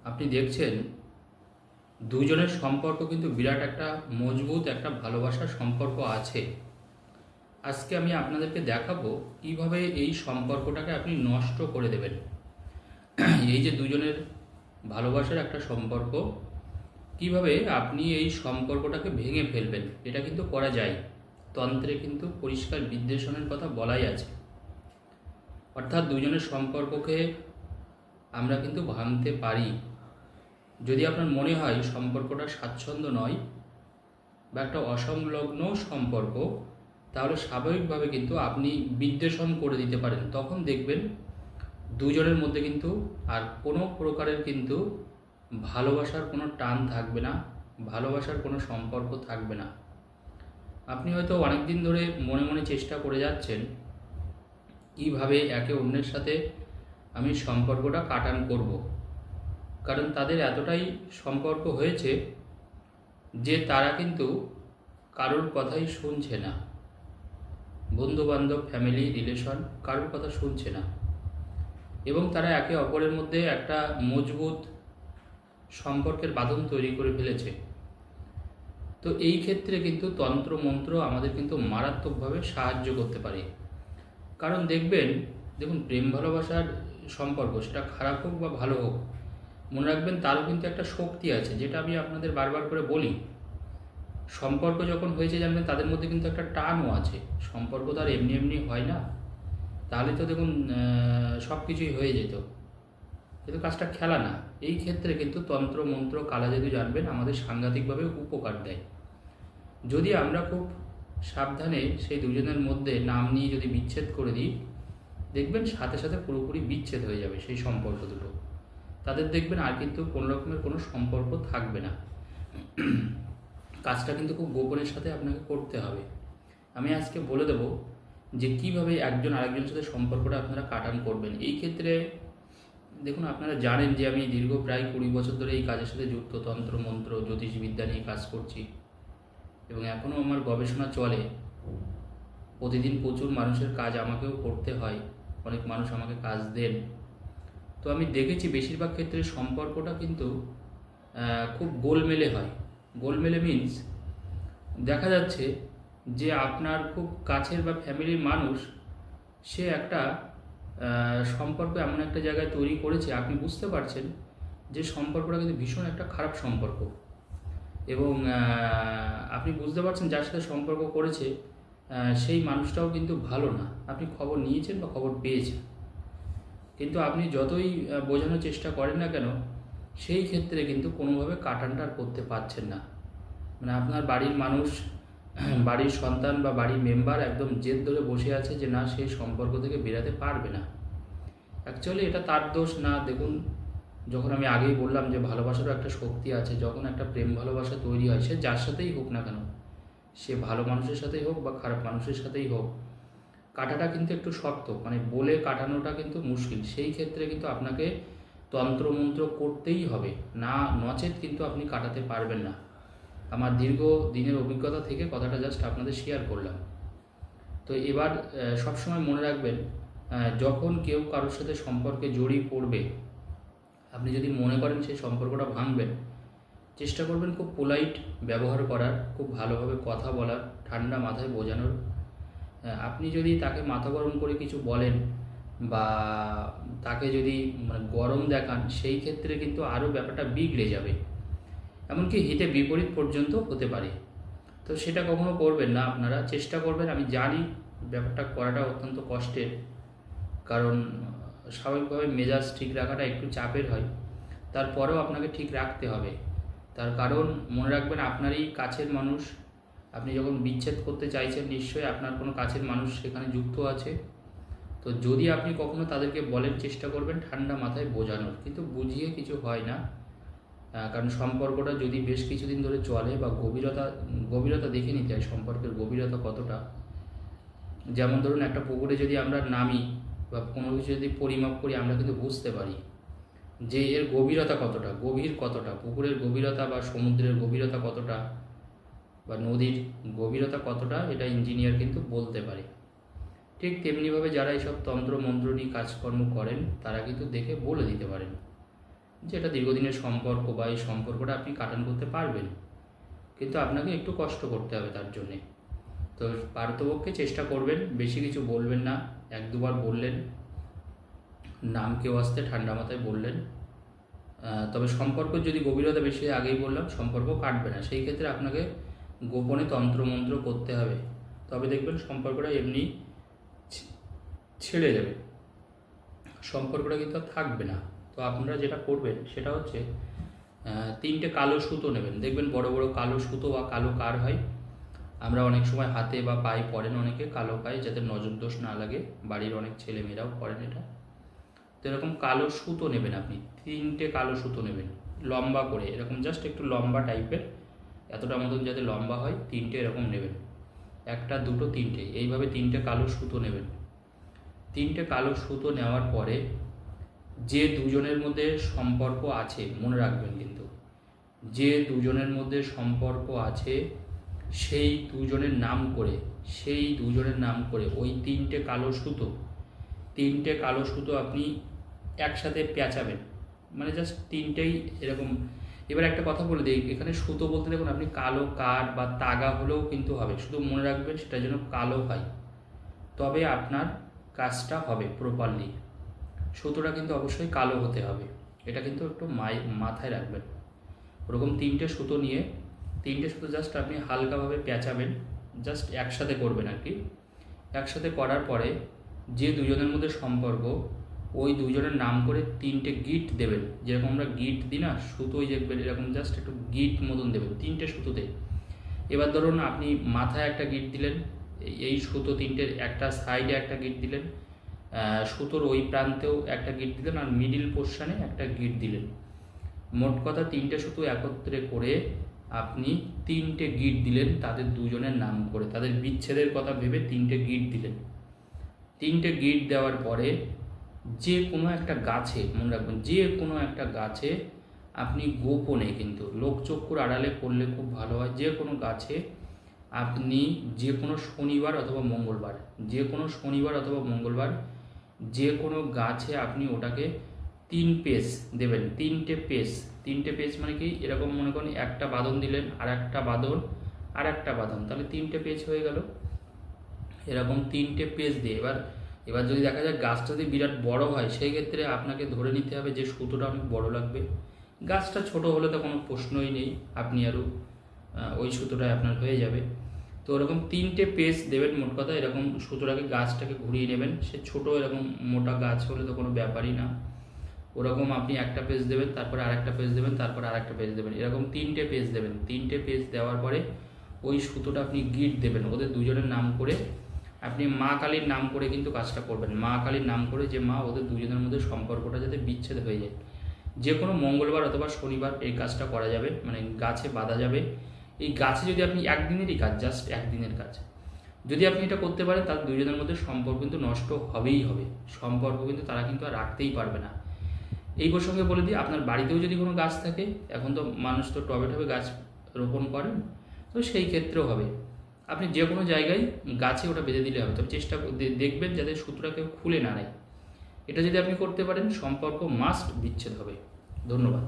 আপনি দেখছেন দুজনের সম্পর্ক কিন্তু বিরাট একটা মজবুত একটা ভালোবাসার সম্পর্ক আছে। আজকে আমি আপনাদেরকে দেখাবো কিভাবে এই সম্পর্কটাকে আপনি নষ্ট করে দেবেন। এই যে দুজনের ভালোবাসার একটা সম্পর্ক, কিভাবে আপনি এই সম্পর্কটাকে ভেঙে ফেলবেন, এটা কিন্তু করা যায়। তন্ত্রে কিন্তু পরিষ্কার বিদ্বেষণের কথা বলাই আছে। অর্থাৎ দুজনের সম্পর্ককে আমরা কিন্তু ভাঙতে পারি। যদি আপনার মনে হয় সম্পর্কটা স্বাচ্ছন্দ্য নয় বা একটা অসংলগ্ন সম্পর্ক, তাহলে স্বাভাবিকভাবে কিন্তু আপনি বিদ্বেষণ করে দিতে পারেন। তখন দেখবেন দুজনের মধ্যে কিন্তু আর কোনো প্রকারের কিন্তু ভালোবাসার কোনো টান থাকবে না, ভালোবাসার কোনো সম্পর্ক থাকবে না। আপনি হয়তো অনেক দিন ধরে মনে মনে চেষ্টা করে যাচ্ছেন কীভাবে একে অন্যের সাথে আমি সম্পর্কটা কাটান করব। কারণ তাদের এতটাই সম্পর্ক হয়েছে যে তারা কিন্তু কারোর কথাই শুনছে না। বন্ধুবান্ধব, ফ্যামিলি, রিলেশন কারোর কথা শুনছে না, এবং তারা একে অপরের মধ্যে একটা মজবুত সম্পর্কের বাঁধন তৈরি করে ফেলেছে। তো এই ক্ষেত্রে কিন্তু তন্ত্র মন্ত্র আমাদের কিন্তু মারাত্মকভাবে সাহায্য করতে পারে। কারণ দেখুন প্রেম ভালোবাসার সম্পর্ক, সেটা খারাপ হোক বা ভালো হোক, মনে রাখবেন তারও কিন্তু একটা শক্তি আছে, যেটা আমি আপনাদের বারবার করে বলি। সম্পর্ক যখন হয়েছে জানবেন তাদের মধ্যে কিন্তু একটা টানও আছে। সম্পর্ক তো আর এমনি এমনি হয় না, তাহলে তো দেখুন সব কিছুই হয়ে যেত, কিন্তু কাজটা খেলা না। এই ক্ষেত্রে কিন্তু তন্ত্র মন্ত্র কালা জাদু জানবেন আমাদের সাংঘাতিকভাবে উপকার দেয়। যদি আমরা খুব সাবধানে সেই দুজনের মধ্যে নাম নিয়ে যদি বিচ্ছেদ করে দিই, দেখবেন সাথে সাথে পুরোপুরি বিচ্ছেদ হয়ে যাবে সেই সম্পর্ক দুটো। তাদের দেখবেন আর কিন্তু কোনো রকমের কোনো সম্পর্ক থাকবে না। কাজটা কিন্তু খুব গোপনের সাথে আপনাকে করতে হবে। আমি আজকে বলে দেব যে কিভাবে একজন আরেকজনের সাথে সম্পর্কটা আপনারা কাটান করবেন। এই ক্ষেত্রে দেখুন, আপনারা জানেন যে আমি দীর্ঘ প্রায় 20 বছর ধরে এই কাজের সাথে যুক্ত। তন্ত্র মন্ত্র জ্যোতিষবিদ্যা নিয়ে কাজ করছি এবং এখনও আমার গবেষণা চলে। প্রতিদিন প্রচুর মানুষের কাজ আমাকেও করতে হয়, অনেক মানুষ আমাকে কাজ দেন। তো আমি দেখেছি বেশিরভাগ ক্ষেত্রে সম্পর্কটা কিন্তু খুব গোলমেলে হয়। গোলমেলে মিন্স দেখা যাচ্ছে যে আপনার খুব কাছের বা ফ্যামিলির মানুষ, সে একটা সম্পর্ক এমন একটা জায়গায় তৈরি করেছে, আপনি বুঝতে পারছেন যে সম্পর্কটা কিন্তু ভীষণ একটা খারাপ সম্পর্ক, এবং আপনি বুঝতে পারছেন যার সাথে সম্পর্ক করেছে সেই মানুষটাও কিন্তু ভালো না। আপনি খবর নিয়েছেন বা খবর পেয়েছেন, কিন্তু আপনি যতই বোঝানোর চেষ্টা করেন না কেন, সেই ক্ষেত্রে কিন্তু কোনোভাবে কাটানটা আর করতে পারছেন না। মানে আপনার বাড়ির মানুষ, বাড়ির সন্তান বা বাড়ির মেম্বার একদম জেদ ধরে বসে আছে যে না, সেই সম্পর্ক থেকে বেরাতে পারবে না। অ্যাকচুয়ালি এটা তার দোষ না। দেখুন, যখন আমি আগেই বললাম যে ভালোবাসারও একটা শক্তি আছে, যখন একটা প্রেম ভালোবাসা তৈরি হয়, সে যার সাথেই হোক না কেন, সে ভালো মানুষের সাথেই হোক বা খারাপ মানুষের সাথেই হোক, কাটাটা কিন্তু একটু শক্ত, মানে বলে কাটানোটা কিন্তু মুশকিল। সেই ক্ষেত্রে কিন্তু আপনাকে তন্ত্রমন্ত্র করতেই হবে, না নচেত কিন্তু আপনি কাটাতে পারবেন না। আমার দীর্ঘ দিনের অভিজ্ঞতা থেকে কথাটা জাস্ট আপনাদের শেয়ার করলাম। তো এবার সবসময় মনে রাখবেন, যখন কেউ কারোর সাথে সম্পর্কে জড়িয়ে পড়বে, আপনি যদি মনে করেন সেই সম্পর্কটা ভাঙবেন, চেষ্টা করবেন খুব পোলাইট ব্যবহার করার, খুব ভালোভাবে কথা বলার, ঠান্ডা মাথায় বোঝানোর। আপনি যদি তাকে মাথা গরম করে কিছু বলেন বা তাকে যদি গরম দেখান, সেই ক্ষেত্রে কিন্তু আরও ব্যাপারটা বিগড়ে যাবে, এমনকি হিতে বিপরীত পর্যন্ত হতে পারে। তো সেটা কখনো করবেন না। আপনারা চেষ্টা করবেন, আমি জানি ব্যাপারটা করাটা অত্যন্ত কষ্টের, কারণ স্বাভাবিকভাবে মেজাজ ঠিক রাখাটা একটু চাপের হয়, তারপরেও আপনাকে ঠিক রাখতে হবে। তার কারণ মনে রাখবেন, আপনারই কাছের মানুষ। আপনি যখন বিচ্ছেদ করতে চাইছেন, নিশ্চয়ই আপনার কোনো কাছের মানুষ সেখানে যুক্ত আছে। তো যদি আপনি কখনো তাদেরকে বলেন, চেষ্টা করবেন ঠান্ডা মাথায় বোঝানোর, কিন্তু বুঝিয়ে কিছু হয় না। কারণ সম্পর্কটা যদি বেশ কিছুদিন ধরে চলে বা গভীরতা দেখে নিতে হয়, সম্পর্কের গভীরতা কতটা। যেমন ধরুন, একটা পুকুরে যদি আমরা নামি বা কোনো কিছু যদি পরিমাপ করি, আমরা কিন্তু বুঝতে পারি যে এর গভীরতা কতটা, গভীর কতটা, পুকুরের গভীরতা বা সমুদ্রের গভীরতা কতটা বা নদীর গভীরতা কতটা, এটা ইঞ্জিনিয়ার কিন্তু বলতে পারে। ঠিক তেমনিভাবে যারা এইসব তন্ত্র মন্ত্র নিয়ে কাজকর্ম করেন, তারা কিন্তু দেখে বলে দিতে পারেন যে এটা দীর্ঘদিনের সম্পর্ক বা এই সম্পর্কটা আপনি কাটান করতে পারবেন, কিন্তু আপনাকে একটু কষ্ট করতে হবে তার জন্যে। তো পারতপক্ষে চেষ্টা করবেন, বেশি কিছু বলবেন না, 1-2 বার বললেন, নাম কেউ আসতে ঠান্ডা মাথায় বললেন। তবে সম্পর্ক যদি গভীরতা বেশি হয়, আগেই বললাম সম্পর্ক কাটবে না, সেই ক্ষেত্রে আপনাকে গোপনে তন্ত্রমন্ত্র করতে হবে, তবে দেখবেন সম্পর্কটা এমনি ছেড়ে যাবে, সম্পর্কটা কিন্তু আর থাকবে না। তো আপনারা যেটা করবেন সেটা হচ্ছে 3টে কালো সুতো নেবেন, দেখবেন বড় বড় কালো সুতো বা কালো কার হয়, আমরা অনেক সময় হাতে বা পায়ে পরেন, অনেকে কালো পায়ে, যাতে নজর দোষ না লাগে, বাড়ির অনেক ছেলেমেয়েরাও পরেন এটা। তো এরকম কালো সুতো নেবেন আপনি, 3টে কালো সুতো নেবেন লম্বা করে, এরকম জাস্ট একটু লম্বা টাইপের, এতটা মতন যাতে লম্বা হয়, 3টে এরকম নেবেন, 1টা 2টো 3টে, এইভাবে 3টে কালো সুতো নেবেন। 3টে কালো সুতো নেওয়ার পরে যে দুজনের মধ্যে সম্পর্ক আছে, মনে রাখবেন কিন্তু, যে দুজনের মধ্যে সম্পর্ক আছে সেই দুজনের নাম করে ওই 3টে কালো সুতো আপনি একসাথে পেঁচাবেন, মানে জাস্ট 3টেই এরকম। এবার একটা কথা বলে দিই, এখানে সুতো বলতে দেখুন, আপনি কালো কাঠ বা তাগা হলেও কিন্তু হবে, শুধু মনে রাখবেন সেটা যেন কালো হয়, তবে আপনার কাজটা হবে প্রপারলি। সুতোটা কিন্তু অবশ্যই কালো হতে হবে, এটা কিন্তু একটু মাথায় রাখবেন। ওরকম 3টে সুতো নিয়ে, 3টে সুতো জাস্ট আপনি হালকাভাবে পেঁচাবেন, জাস্ট একসাথে করবেন আর কি। একসাথে করার পরে যে দুজনের মধ্যে সম্পর্ক, ওই দুজনের নাম করে 3টে গিট দেবেন, যেরকম আমরা গিট দিই না সুতোই, দেখবেন এরকম জাস্ট একটু গিট মতন দেবেন 3টে সুতোতে। এবার ধরুন আপনি মাথায় একটা গিট দিলেন, এই সুতো 3টের একটা সাইডে একটা গিট দিলেন, সুতোর ওই প্রান্তেও একটা গিট দিলেন, আর মিডিল পোর্শনে একটা গিট দিলেন। মোট কথা 3টে সুতো একত্রে করে আপনি 3টে গিট দিলেন তাদের দুজনের নাম করে, তাদের বিচ্ছেদের কথা ভেবে 3টে গিট দিলেন। 3টে গিট দেওয়ার পরে যে কোনো একটা গাছে, মনে রাখবেন, যে কোনো একটা গাছে আপনি গোপনে, কিন্তু লোকচক্ষুর আড়ালে করলে খুব ভালো হয়, যে কোনো গাছে আপনি যে কোনো শনিবার অথবা মঙ্গলবার, যে কোনো গাছে আপনি ওটাকে 3 পেজ দেবেন, 3টে পেজ মানে কি, এরকম মনে করেন একটা বাঁধন দিলেন, আর একটা বাঁধন, তাহলে 3টে পেজ হয়ে গেল। এরকম 3টে পেজ দিয়ে এবার যদি দেখা যায় গাছটা যদি বিরাট বড় হয়, সেই ক্ষেত্রে আপনাকে ধরে নিতে হবে যে সুতোটা অনেক বড় লাগবে। গাছটা ছোট হলে তো কোনো প্রশ্নই নেই, আপনি আরও ওই সুতোটাই আপনার হয়ে যাবে। তো ওরকম 3টে পেজ দেবেন, মোট কথা এরকম সুতোটাকে, গাছটাকে ঘুরিয়ে নেবেন, সে ছোট এরকম মোটা গাছ হলে তো কোনো ব্যাপারই না। ওরকম আপনি একটা পেজ দেবেন, তারপরে আরেকটা পেজ দেবেন, তারপরে আরেকটা পেজ দেবেন, এরকম 3টে পেজ দেবেন। 3টে পেজ দেওয়ার পরে ওই সুতোটা আপনি গিট দেবেন, ওদের দুজনের নাম করে, আপনি মা কালীর নাম করে কিন্তু কাজটা করবেন, মা কালীর নাম করে, যে মা ওদের দুজনের মধ্যে সম্পর্কটা যাতে বিচ্ছেদ হয়ে যায়। যে কোনো মঙ্গলবার অথবা শনিবার এই কাজটা করা যাবে, মানে গাছে বাঁধা যাবে। এই গাছে যদি আপনি একদিনেরই কাজ, জাস্ট একদিনের কাজ, যদি আপনি এটা করতে পারেন, তার দুজনের মধ্যে সম্পর্ক কিন্তু নষ্ট হবেই হবে, সম্পর্ক কিন্তু তারা কিন্তু আর রাখতেই পারবে না। এই প্রসঙ্গে বলে দিই, আপনার বাড়িতেও যদি কোনো গাছ থাকে, এখন তো মানুষ তো টবে টবে গাছ রোপণ করেন, তো সেই ক্ষেত্রেও হবে, আপনি যে কোনো জায়গায় গাছে ওটা বেঁধে দিলে হবে, তবে চেষ্টা দেখবেন যাতে সুতোটা কেউ খুলে না নেয়। এটা যদি আপনি করতে পারেন, সম্পর্ক মাস্ট বিচ্ছেদ হবে। ধন্যবাদ।